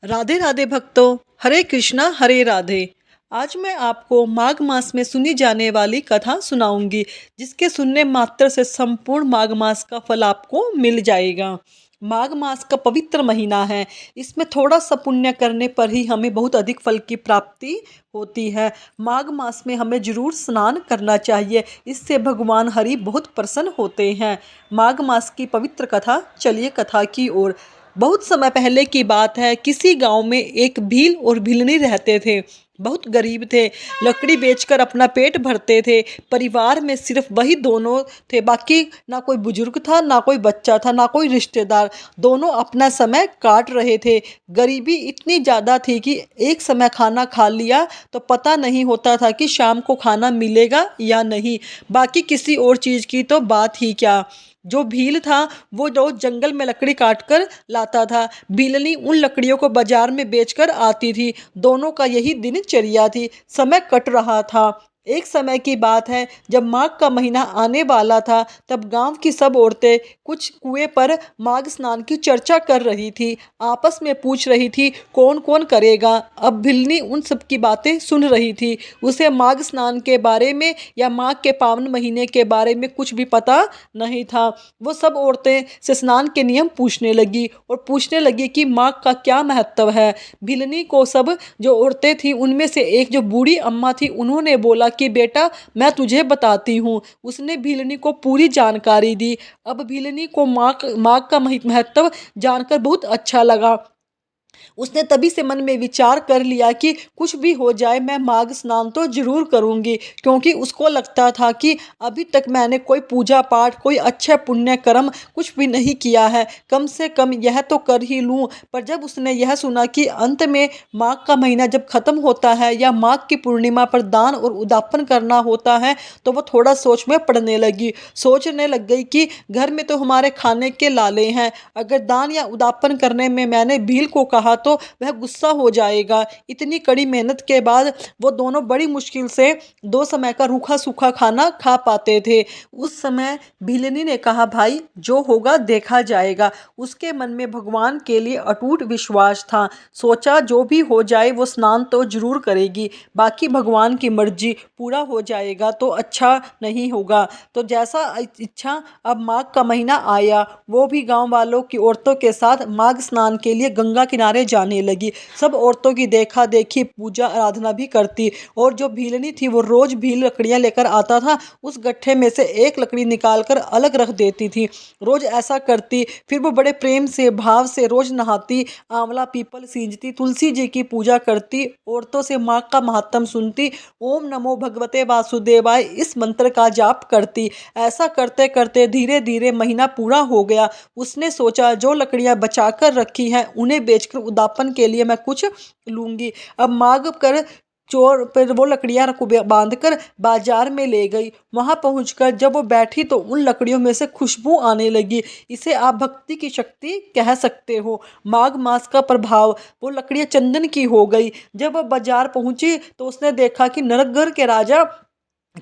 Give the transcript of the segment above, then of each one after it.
राधे राधे भक्तों, हरे कृष्णा हरे राधे। आज मैं आपको माघ मास में सुनी जाने वाली कथा सुनाऊंगी, जिसके सुनने मात्र से संपूर्ण माघ मास का फल आपको मिल जाएगा। माघ मास का पवित्र महीना है। इसमें थोड़ा सा पुण्य करने पर ही हमें बहुत अधिक फल की प्राप्ति होती है। माघ मास में हमें जरूर स्नान करना चाहिए, इससे भगवान हरि बहुत प्रसन्न होते हैं। माघ मास की पवित्र कथा, चलिए कथा की ओर। बहुत समय पहले की बात है। किसी गांव में एक भील और भीलनी रहते थे। बहुत गरीब थे। लकड़ी बेचकर अपना पेट भरते थे। परिवार में सिर्फ वही दोनों थे, बाकी ना कोई बुजुर्ग था, ना कोई बच्चा था, ना कोई रिश्तेदार। दोनों अपना समय काट रहे थे। गरीबी इतनी ज़्यादा थी कि एक समय खाना खा लिया तो पता नहीं होता था कि शाम को खाना मिलेगा या नहीं। बाकी किसी और चीज़ की तो बात ही क्या। जो भील था वो रोज जंगल में लकड़ी काट कर लाता था। भीलनी उन लकड़ियों को बाजार में बेचकर आती थी। दोनों का यही दिनचर्या थी। समय कट रहा था। एक समय की बात है, जब माघ का महीना आने वाला था, तब गांव की सब औरतें कुछ कुएं पर माघ स्नान की चर्चा कर रही थी। आपस में पूछ रही थी कौन कौन करेगा। अब भिलनी उन सब की बातें सुन रही थी। उसे माघ स्नान के बारे में या माघ के पावन महीने के बारे में कुछ भी पता नहीं था। वो सब औरतें से स्नान के नियम पूछने लगी और पूछने लगी कि माघ का क्या महत्व है। भिलनी को सब जो औरतें थी उनमें से एक जो बूढ़ी अम्मा थी, उन्होंने बोला कि बेटा मैं तुझे बताती हूँ। उसने भिलनी को पूरी जानकारी दी। अब भिलनी को माघ माघ का महत्व जानकर बहुत अच्छा लगा। उसने तभी से मन में विचार कर लिया कि कुछ भी हो जाए मैं माघ स्नान तो जरूर करूंगी, क्योंकि उसको लगता था कि अभी तक मैंने कोई पूजा पाठ, कोई अच्छा पुण्य कर्म कुछ भी नहीं किया है, कम से कम यह तो कर ही लूं। पर जब उसने यह सुना कि अंत में माघ का महीना जब खत्म होता है या माघ की पूर्णिमा पर दान और उदापन करना होता है, तो वो थोड़ा सोच में पड़ने लगी। सोचने लग गई कि घर में तो हमारे खाने के लाले हैं, अगर दान या उदापन करने में मैंने भील को कहा तो वह गुस्सा हो जाएगा। इतनी कड़ी मेहनत के बाद वो दोनों बड़ी मुश्किल से दो समय का रूखा सूखा खाना खा पाते थे। उस समय भीलनी ने कहा, भाई जो होगा देखा जाएगा। उसके मन में भगवान के लिए अटूट विश्वास था। सोचा जो भी हो जाए वो स्नान तो जरूर करेगी, बाकी भगवान की मर्जी, पूरा हो जाएगा तो अच्छा नहीं होगा। तो जैसा इच्छा, अब माघ का महीना आया। वो भी गांव वालों की औरतों के साथ माघ स्नान के लिए गंगा किनारे जाने लगी। सब औरतों की देखा देखी पूजा आराधना भी करती। और जो भीलनी थी वो रोज भील लकड़ियां लेकर आता था। उस गट्ठे में से एक लकड़ी निकालकर अलग रख देती थी। रोज ऐसा करती। फिर वो बड़े प्रेम से भाव से रोज नहाती, आंवला पीपल सींचती, तुलसी जी की पूजा करती, औरतों से माँ का महात्म सुनती, ओम नमो भगवते वासुदेवाय इस मंत्र का जाप करती। ऐसा करते करते धीरे धीरे महीना पूरा हो गया। उसने सोचा जो लकड़ियां बचा कर रखी हैं उन्हें बेचकर उदापन के लिए मैं कुछ लूंगी। अब मांग कर चोर पर वो लकड़ियां को बांध कर बाजार में ले गई। वहां पहुंचकर जब वो बैठी तो उन लकड़ियों में से खुशबू आने लगी। इसे आप भक्ति की शक्ति कह सकते हो, माघ मास का प्रभाव। वो लकड़ियां चंदन की हो गई। जब वो बाजार पहुंची तो उसने देखा कि नरगढ़ के राजा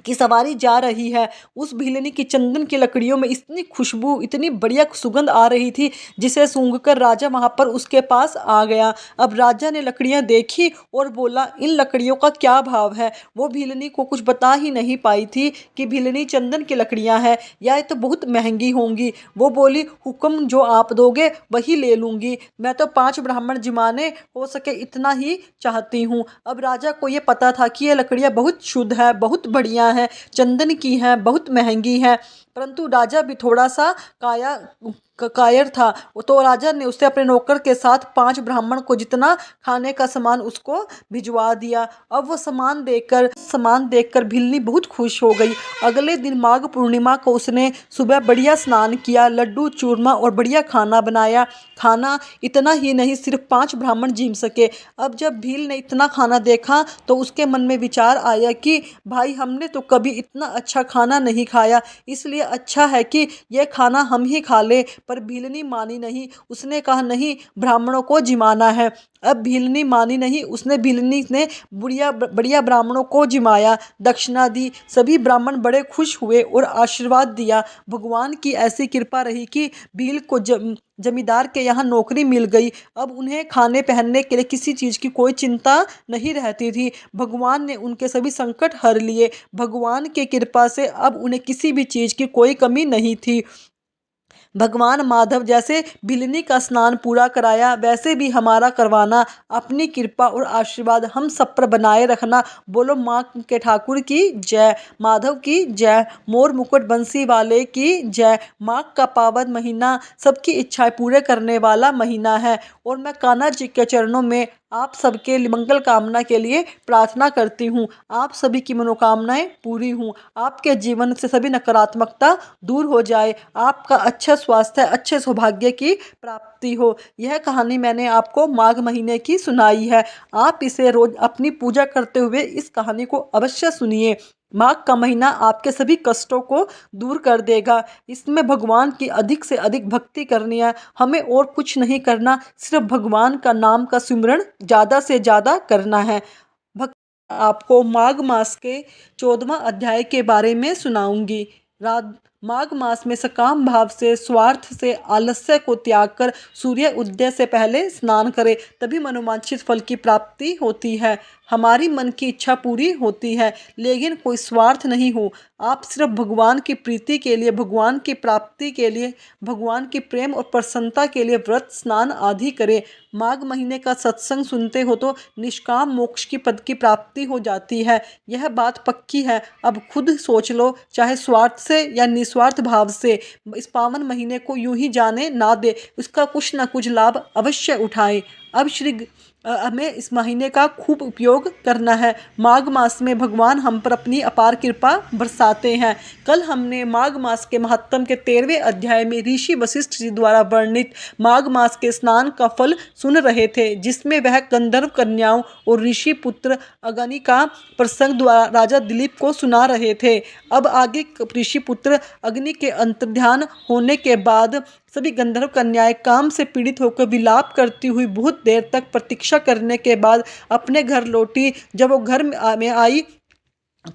की सवारी जा रही है। उस भीलनी की चंदन की लकड़ियों में इतनी खुशबू, इतनी बढ़िया सुगंध आ रही थी, जिसे सूंघकर राजा वहां पर उसके पास आ गया। अब राजा ने लकड़ियां देखी और बोला, इन लकड़ियों का क्या भाव है। वो भीलनी को कुछ बता ही नहीं पाई थी कि भीलनी चंदन की लकड़ियां हैं या ये तो बहुत महंगी होंगी। वो बोली, हुक्म जो आप दोगे वही ले लूंगी, मैं तो 5 ब्राह्मण जिमाने हो सके इतना ही चाहती हूँ। अब राजा को ये पता था कि ये लकड़ियां बहुत शुद्ध है, बहुत बढ़िया है, चंदन की है, बहुत महंगी है। परंतु राजा भी थोड़ा सा कायर था। तो राजा ने उससे अपने नौकर के साथ 5 ब्राह्मण को जितना खाने का सामान उसको भिजवा दिया। अब वो सामान देखकर भिलनी बहुत खुश हो गई। अगले दिन माघ पूर्णिमा को उसने सुबह बढ़िया स्नान किया, लड्डू चूरमा और बढ़िया खाना बनाया। खाना इतना ही नहीं, सिर्फ 5 ब्राह्मण जीम सके। अब जब भील ने इतना खाना देखा तो उसके मन में विचार आया कि भाई हमने तो कभी इतना अच्छा खाना नहीं खाया, इसलिए अच्छा है कि यह खाना हम ही खा ले। पर भीलनी मानी नहीं। उसने कहा, नहीं, ब्राह्मणों को जिमाना है। अब भीलनी मानी नहीं। उसने भीलनी ने बुढ़िया बढ़िया ब्राह्मणों को जिमाया, दक्षिणा दी। सभी ब्राह्मण बड़े खुश हुए और आशीर्वाद दिया। भगवान की ऐसी कृपा रही कि भील को जमींदार के यहाँ नौकरी मिल गई। अब उन्हें खाने पहनने के लिए किसी चीज़ की कोई चिंता नहीं रहती थी। भगवान ने उनके सभी संकट हर लिए। भगवान की कृपा से अब उन्हें किसी भी चीज़ की कोई कमी नहीं थी। भगवान माधव जैसे भिलनी का स्नान पूरा कराया, वैसे भी हमारा करवाना। अपनी कृपा और आशीर्वाद हम सब पर बनाए रखना। बोलो माँ के ठाकुर की जय, माधव की जय, मोर मुकुट बंसी वाले की जय। माघ का पावन महीना सबकी इच्छाएं पूरे करने वाला महीना है और मैं कान्हा जी के चरणों में आप सबके मंगल कामना के लिए प्रार्थना करती हूँ। आप सभी की मनोकामनाएं पूरी हों, आपके जीवन से सभी नकारात्मकता दूर हो जाए, आपका अच्छा स्वास्थ्य, अच्छे सौभाग्य की प्राप्ति हो। यह कहानी मैंने आपको माघ महीने की सुनाई है। आप इसे रोज अपनी पूजा करते हुए इस कहानी को अवश्य सुनिए। माघ का महीना आपके सभी कष्टों को दूर कर देगा। इसमें भगवान की अधिक से अधिक भक्ति करनी है। हमें और कुछ नहीं करना, सिर्फ भगवान का नाम का सिमरण ज़्यादा से ज़्यादा करना है। भक्त आपको माघ मास के 14वां अध्याय के बारे में सुनाऊंगी। रात माघ मास में सकाम भाव से, स्वार्थ से, आलस्य को त्याग कर सूर्य उदय से पहले स्नान करें, तभी मनोवांछित फल की प्राप्ति होती है। हमारी मन की इच्छा पूरी होती है, लेकिन कोई स्वार्थ नहीं हो। आप सिर्फ भगवान की प्रीति के लिए, भगवान की प्राप्ति के लिए, भगवान की प्रेम और प्रसन्नता के लिए व्रत स्नान आदि करें। माघ महीने का सत्संग सुनते हो तो निष्काम मोक्ष की पद की प्राप्ति हो जाती है। यह बात पक्की है। अब खुद सोच लो, चाहे स्वार्थ से या निस्वार्थ भाव से इस पावन महीने को यूं ही जाने ना दे, उसका कुछ ना कुछ लाभ अवश्य उठाएं। अब हमें इस महीने का खूब उपयोग करना है। माघ मास में भगवान हम पर अपनी अपार कृपा बरसाते हैं। कल हमने माघ मास के महत्तम के 13वें अध्याय में ऋषि वशिष्ठ जी द्वारा वर्णित माघ मास के स्नान का फल सुन रहे थे, जिसमें वह गंधर्व कन्याओं और ऋषि पुत्र अग्नि का प्रसंग द्वारा राजा दिलीप को सुना रहे थे। अब आगे ऋषि पुत्र अग्नि के अंतर्ध्यान होने के बाद सभी गंधर्व कन्याएं काम से पीड़ित होकर विलाप करती हुई बहुत देर तक प्रतीक्षा करने के बाद अपने घर लौटी। जब वो घर में आई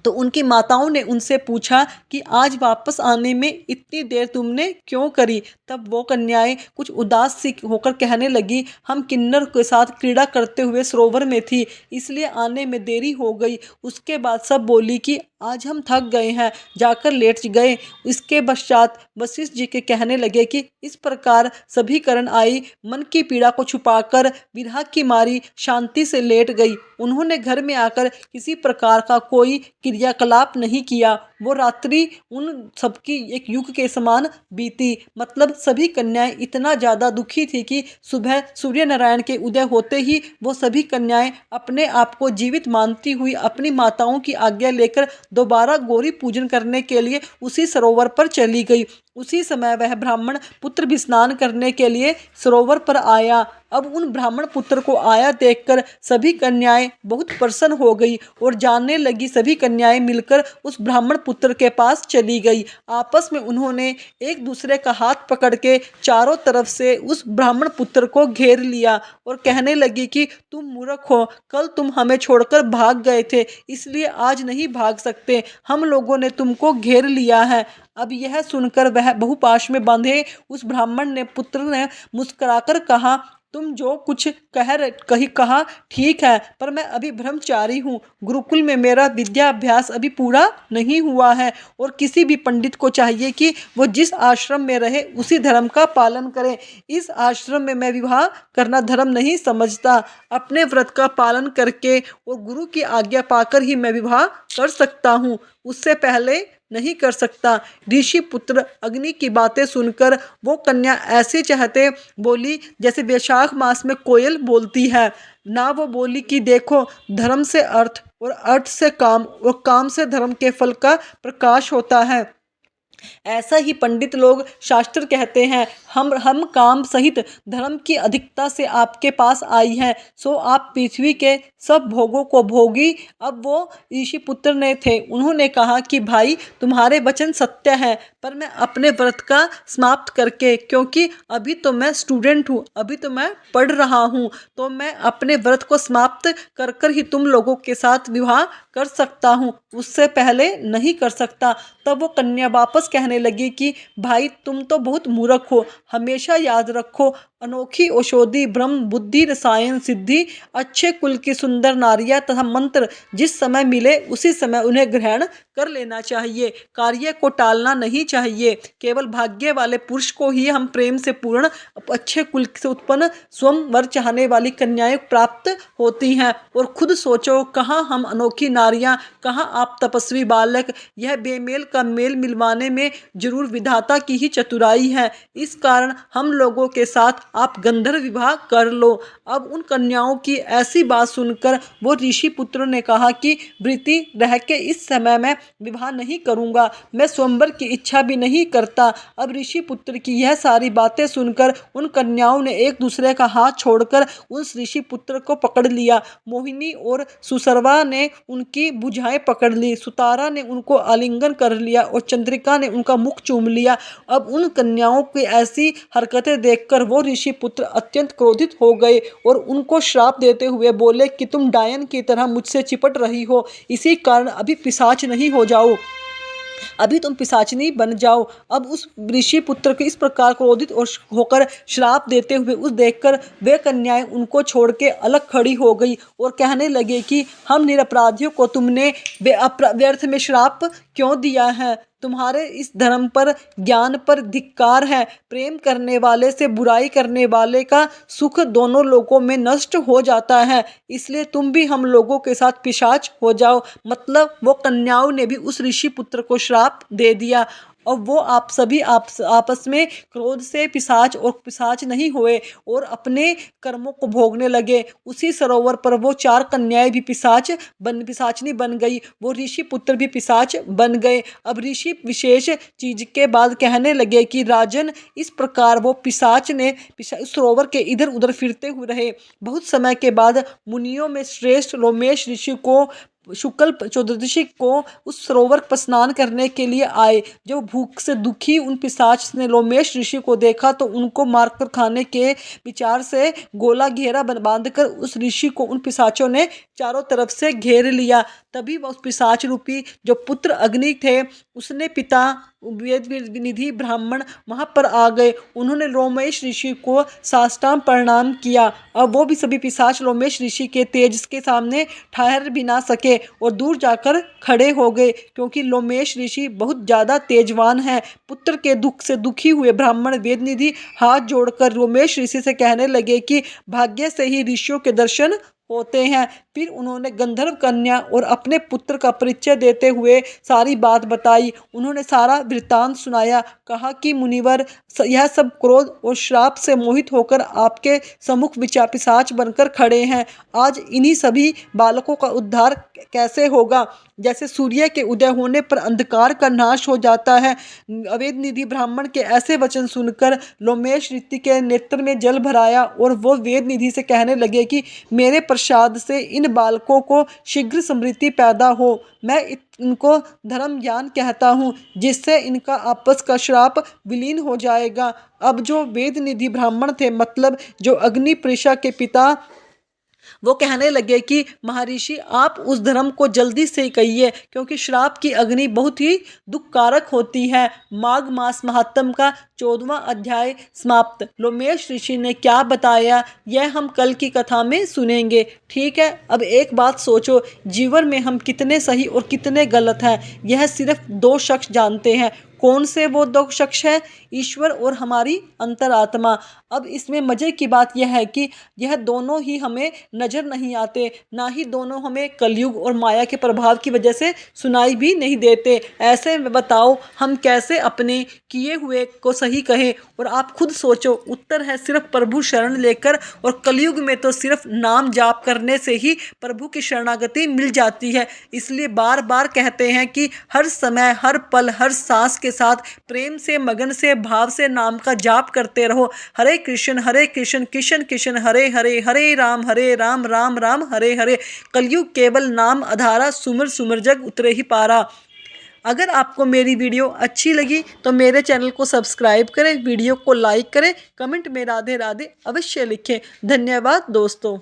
तो उनकी माताओं ने उनसे पूछा कि आज वापस आने में इतनी देर तुमने क्यों करी। तब वो कन्याएं कुछ उदास सी होकर कहने लगी, हम किन्नर के साथ क्रीड़ा करते हुए सरोवर में थी, इसलिए आने में देरी हो गई। उसके बाद सब बोली कि आज हम थक गए हैं, जाकर लेट गए। इसके पश्चात वशिष्ठ जी के कहने लगे कि इस प्रकार सभी करण आई मन की पीड़ा को छुपाकर विरह की मारी शांति से लेट गई। उन्होंने घर में आकर किसी प्रकार का कोई क्रियाकलाप नहीं किया। वो रात्रि उन सबकी एक युग के समान बीती। मतलब सभी कन्याएं इतना ज़्यादा दुखी थी कि सुबह सूर्य नारायण के उदय होते ही वो सभी कन्याएं अपने आप को जीवित मानती हुई अपनी माताओं की आज्ञा लेकर दोबारा गौरी पूजन करने के लिए उसी सरोवर पर चली गई। उसी समय वह ब्राह्मण पुत्र भी स्नान करने के लिए सरोवर पर आया। अब उन ब्राह्मण पुत्र को आया देखकर सभी कन्याएं बहुत प्रसन्न हो गई और जानने लगी। सभी कन्याएं मिलकर उस ब्राह्मण पुत्र के पास चली गई। आपस में उन्होंने एक दूसरे का हाथ पकड़ के चारों तरफ से उस ब्राह्मण पुत्र को घेर लिया और कहने लगी कि तुम मूर्ख हो, कल तुम हमें छोड़कर भाग गए थे, इसलिए आज नहीं भाग सकते। हम लोगों ने तुमको घेर लिया है। अब यह सुनकर वह बहुपाश में बंधे उस ब्राह्मण ने पुत्र ने मुस्कुराकर कहा, तुम जो कुछ कहा ठीक है, पर मैं अभी ब्रह्मचारी हूँ। गुरुकुल में मेरा विद्या अभ्यास अभी पूरा नहीं हुआ है और किसी भी पंडित को चाहिए कि वो जिस आश्रम में रहे उसी धर्म का पालन करे। इस आश्रम में मैं विवाह करना धर्म नहीं समझता। अपने व्रत का पालन करके और गुरु की आज्ञा पाकर ही मैं विवाह कर सकता हूँ, उससे पहले नहीं कर सकता। ऋषि पुत्र अग्नि की बातें सुनकर वो कन्या ऐसे चाहते बोली जैसे वैशाख मास में कोयल बोलती है। ना वो बोली कि देखो, धर्म से अर्थ और अर्थ से काम और काम से धर्म के फल का प्रकाश होता है। ऐसा ही पंडित लोग शास्त्र कहते हैं। हम काम सहित धर्म की अधिकता से आपके पास आई हैं, सो आप पृथ्वी के सब भोगों को भोगी। अब वो ऋषि पुत्र ने थे, उन्होंने कहा कि भाई तुम्हारे वचन सत्य है, पर मैं अपने व्रत का समाप्त करके, क्योंकि अभी तो मैं स्टूडेंट हूँ, अभी तो मैं पढ़ रहा हूँ, तो मैं अपने व्रत को समाप्त कर कर ही तुम लोगों के साथ विवाह कर सकता हूँ, उससे पहले नहीं कर सकता। तब वो कन्या वापस कहने लगी कि भाई तुम तो बहुत मूर्ख हो, हमेशा याद रखो अनोखी औषधि ब्रह्म बुद्धि रसायन सिद्धि अच्छे कुल की सुंदर नारियां तथा मंत्र जिस समय मिले उसी समय उन्हें ग्रहण कर लेना चाहिए। कार्य को टालना नहीं चाहिए। केवल भाग्य वाले पुरुष को ही हम प्रेम से पूर्ण अच्छे कुल से उत्पन्न स्वयंवर चाहने वाली कन्याएं प्राप्त होती हैं। और खुद सोचो, कहाँ हम अनोखी नारियां, कहाँ आप तपस्वी बालक। यह बेमेल का मेल मिलवाने में जरूर विधाता की ही चतुराई है। इस कारण हम लोगों के साथ आप गंधर्व विवाह कर लो। अब उन कन्याओं की ऐसी बात सुनकर वो ऋषि पुत्र ने कहा कि वृत्ति रह के इस समय मैं विवाह नहीं करूंगा, मैं स्वयंवर की इच्छा भी नहीं करता। अब ऋषि पुत्र की यह सारी बातें सुनकर उन कन्याओं ने एक दूसरे का हाथ छोड़कर उस ऋषि पुत्र को पकड़ लिया। मोहिनी और सुसरवा ने उनकी भुजाएं पकड़ ली, सुतारा ने उनको आलिंगन कर लिया और चंद्रिका ने उनका मुख चूम लिया। अब उन कन्याओं की ऐसी हरकतें देखकर वो ऋषि पुत्र अत्यंत क्रोधित हो गए और उनको श्राप देते हुए बोले कि तुम डायन की तरह मुझसे चिपट रही हो, इसी कारण अभी पिशाच नहीं हो जाओ, अभी तुम पिशाचिनी बन जाओ। अब उस ऋषि पुत्र को इस प्रकार क्रोधित और होकर श्राप देते हुए उस देखकर वे कन्याएं उनको छोड़ के अलग खड़ी हो गई और कहने लगे कि हम निरपराधियों को तुमने व्यर्थ में श्राप क्यों दिया है, तुम्हारे इस धर्म पर ज्ञान पर धिक्कार है। प्रेम करने वाले से बुराई करने वाले का सुख दोनों लोगों में नष्ट हो जाता है, इसलिए तुम भी हम लोगों के साथ पिशाच हो जाओ। मतलब वो कन्याओं ने भी उस ऋषि पुत्र को श्राप दे दिया और वो आप सभी आपस में क्रोध से पिशाच और पिशाच नहीं हुए और अपने कर्मों को भोगने लगे। उसी सरोवर पर वो चार कन्याएं भी पिशाचनी बन गई, वो ऋषि पुत्र भी पिशाच बन गए। अब ऋषि विशेष चीज के बाद कहने लगे कि राजन, इस प्रकार वो पिशाच ने सरोवर के इधर उधर फिरते हुए रहे। बहुत समय के बाद मुनियों में श्रेष्ठ लोमेश ऋषि को शुक्ल चतुर्दशी को उस सरोवर पर स्नान करने के लिए आए। जब भूख से दुखी उन पिशाच ने लोमेश ऋषि को देखा तो उनको मारकर खाने के विचार से गोला घेरा बांधकर उस ऋषि को उन पिशाचों ने चारों तरफ से घेर लिया। तभी वह उस पिशाच रूपी जो पुत्र अग्नि थे, उसने पिता वेद निधि ब्राह्मण वहां पर आ गए। उन्होंने लोमेश ऋषि को साष्टांग प्रणाम किया। अब वो भी सभी पिशाच लोमेश ऋषि के तेज के सामने ठहर भी ना सके और दूर जाकर खड़े हो गए, क्योंकि लोमेश ऋषि बहुत ज्यादा तेजवान है। पुत्र के दुख से दुखी हुए ब्राह्मण वेदनिधि हाथ जोड़कर लोमेश ऋषि से कहने लगे कि भाग्य से ही ऋषियों के दर्शन होते हैं। फिर उन्होंने गंधर्व कन्या और अपने पुत्र का परिचय देते हुए सारी बात बताई। उन्होंने सारा वृत्तांत सुनाया, कहा कि मुनिवर, यह सब क्रोध और श्राप से मोहित होकर आपके सम्मुख पिशाच बनकर खड़े हैं। आज इन्हीं सभी बालकों का उद्धार कैसे होगा? जैसे सूर्य के उदय होने पर अंधकार का नाश हो जाता है। अवेद निधि ब्राह्मण के ऐसे वचन सुनकर लोमेश ऋषि के नेत्र में जल भराया और वो वेद निधि से कहने लगे कि मेरे प्रसाद से इन बालकों को शीघ्र समृद्धि पैदा हो। मैं इनको धर्म ज्ञान कहता हूँ, जिससे इनका आपस का श्राप विलीन हो जाएगा। अब जो वेद निधि ब्राह्मण थे, मतलब जो अग्नि प्रेषा के पिता, वो कहने लगे कि महर्षि आप उस धर्म को जल्दी से कहिए, क्योंकि श्राप की अग्नि बहुत ही दुखकारक होती है। माघ मास महात्म का 14वां अध्याय समाप्त। लोमेश ऋषि ने क्या बताया यह हम कल की कथा में सुनेंगे। ठीक है, अब एक बात सोचो, जीवन में हम कितने सही और कितने गलत हैं, यह सिर्फ दो शख्स जानते हैं। कौन से वो दो शख्स है? ईश्वर और हमारी अंतरात्मा। अब इसमें मजे की बात यह है कि यह दोनों ही हमें नजर नहीं आते, ना ही दोनों हमें कलयुग और माया के प्रभाव की वजह से सुनाई भी नहीं देते। ऐसे में बताओ हम कैसे अपने किए हुए को सही सही कहें और आप खुद सोचो, उत्तर है सिर्फ प्रभु शरण लेकर। और कलयुग में तो सिर्फ नाम जाप करने से ही प्रभु की शरणागति मिल जाती है। इसलिए बार बार कहते हैं कि हर समय, हर पल, हर सांस के साथ प्रेम से, मगन से, भाव से नाम का जाप करते रहो। हरे कृष्ण कृष्ण कृष्ण हरे हरे, हरे राम राम राम हरे हरे। कलयुग केवल नाम आधारा, सुमर सुमर जग उतरे ही पारा। अगर आपको मेरी वीडियो अच्छी लगी तो मेरे चैनल को सब्सक्राइब करें, वीडियो को लाइक करें, कमेंट में राधे राधे अवश्य लिखें। धन्यवाद दोस्तों।